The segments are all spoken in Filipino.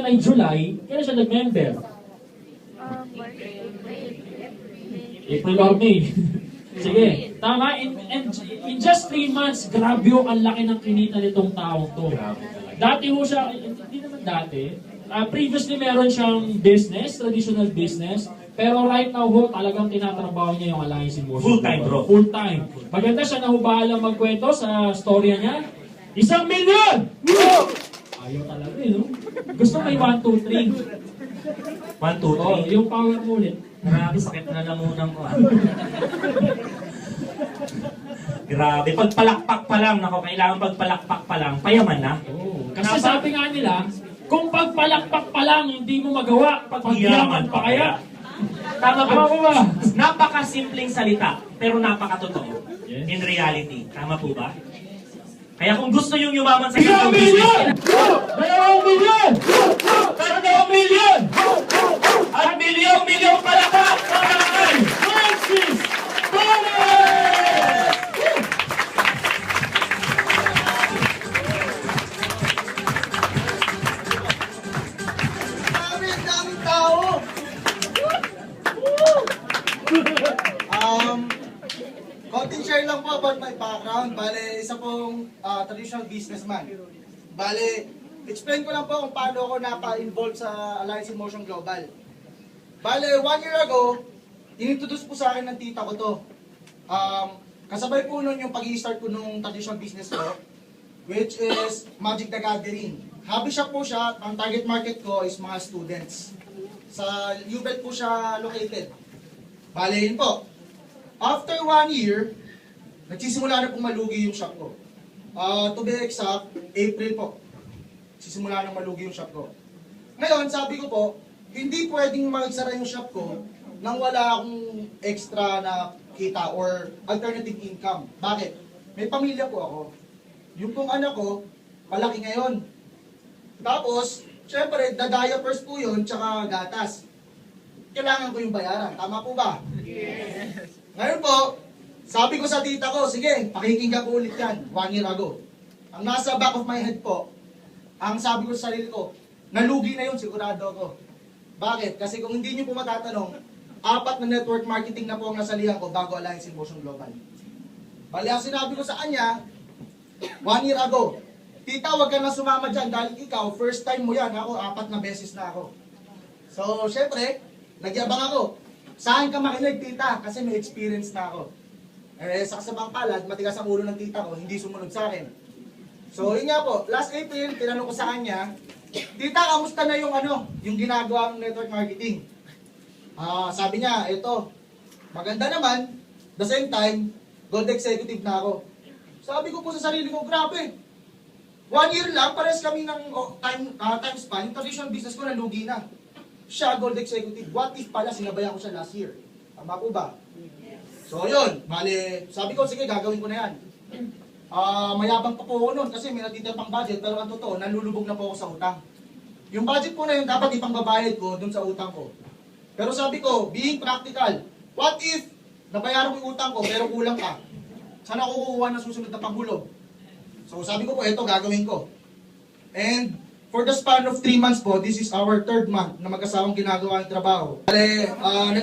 natin ay July, kailan siya nag-member? April or May. Sige, tama. In just 3 months, grabe yung ang laki ng kinita nitong taong to. Dati ho siya, hindi naman dati. Previously meron siyang business, traditional business. Pero right now ho, talagang tinatrabaho niya yung Alliance in Motion. Full-time, bro. Full-time. Maganda siya na ho bahala magkwento sa storya niya. 1 million! Ayaw talaga eh, no? Gusto may 1, 2, 3. 1, 2, 3. Oh, yung power mo ulit. Grabe, sakit na lamunan ko. Grabe, pagpalakpak pa lang, nako, kailangan pagpalakpak pa lang, payaman na. Oh, kasi sabi nga nila, kung pagpalakpak pa lang, hindi mo magawa, pagyaman pa kaya. Tama Tama po ba? Napakasimpleng salita, pero napakatotoo. Yes. In reality. Tama po ba? Kaya kung gusto yung yumaman sa 1 ganitong million! business, 2 million! 2 million! At milyong-milyong palakpak! Palakpak! Francis Torres! Grabe, ang daming tao! Konting share lang po about my background. Bale, isa pong traditional businessman. Bale, explain ko lang po kung paano ako napa-involve sa Alliance in Motion Global. Bale, 1 year ago, inintroduce po sa akin ng tita ko to. Kasabay po nun yung pag-i-start ko nung traditional business ko, which is Magic the Gathering. Hobby shop po siya, ang target market ko is mga students. Sa UBEL po siya located. Bale, yun po. After 1 year, nagsisimula na pong malugi yung shop ko. To be exact, April po. Sisimula na malugi yung shop ko. Ngayon, sabi ko po, hindi pwedeng magsara yung shop ko nang wala akong extra na kita or alternative income. Bakit? May pamilya po ako. Yung pong anak ko, malaki ngayon. Tapos, syempre, diapers po yun, tsaka gatas. Kailangan ko yung bayaran. Tama po ba? Yes. Ngayon po, sabi ko sa tita ko, sige, pakikinggan ko ulit yan, 1 year ago. Ang nasa back of my head po, ang sabi ko sa sarili ko, nalugi na yun, sigurado ako. Bakit? Kasi kung hindi nyo po matatanong, 4 na network marketing na po ang nasalihan ko bago Alliance in Motion Global. Bali, ang sinabi ko sa kanya, 1 year ago, tita, huwag ka na sumama dyan dahil ikaw, first time mo yan, ako, 4 na beses na ako. So, syempre, nagyabang ako. Saan ka makinig, tita? Kasi may experience na ako. Sa kasabang palad, matigas ang ulo ng tita ko, hindi sumunod sa akin. So, yun nga po, last April, tinanong ko sa kanya, tita, kamusta na yung yung ginagawa ng network marketing? Sabi niya, ito, maganda naman, the same time, gold executive na ako. Sabi ko po sa sarili ko, grabe, 1 year lang, pares kami ng time span, yung traditional business ko nalugi na. Siya, gold executive. What if pala sinabayan ko siya last year? Tama po ba? So, yun. Bale, sabi ko, sige, gagawin ko na yan. Mayabang pa po ako nun kasi may natitira pang budget. Pero ang totoo, nalulubog na po ako sa utang. Yung budget po na yun, dapat ipangbabayad ko dun sa utang ko. Pero sabi ko, being practical, what if nabayaran ko yung utang ko pero kulang ka? Saan ako kukuha ng susunod na panghulog? So, sabi ko po, ito, gagawin ko. And, for the span of 3 months po, this is our 3rd month na mag-asawang ginagawa ng trabaho.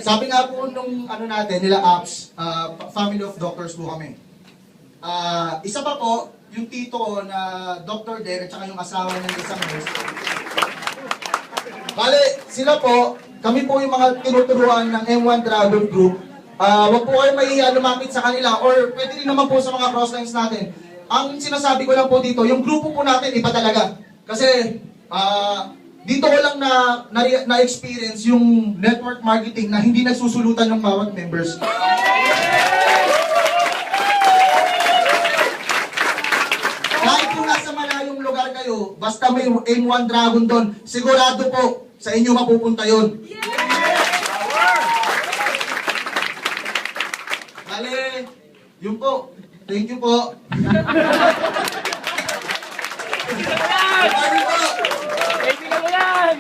Sabi nga po nung natin, nila apps, family of doctors po kami. Isa pa po, yung tito ko na doctor din, at saka yung asawa ng isang nurse. Bale, sila po, kami po yung mga tinuturuan ng M1 Travel Group. Huwag po kayo mahihiya lumapit sa kanila or pwede rin naman po sa mga crosslines natin. Ang sinasabi ko lang po dito, yung grupo po natin, iba talaga. Kasi, dito ko lang na-experience yung network marketing na hindi nagsusulutan ng bawat members. Kahit kung nasa malayong lugar kayo, basta may M1 Dragon doon, sigurado po, sa inyo mapupunta yun. Bale, yun po. Thank you po. Baby ka mo yan!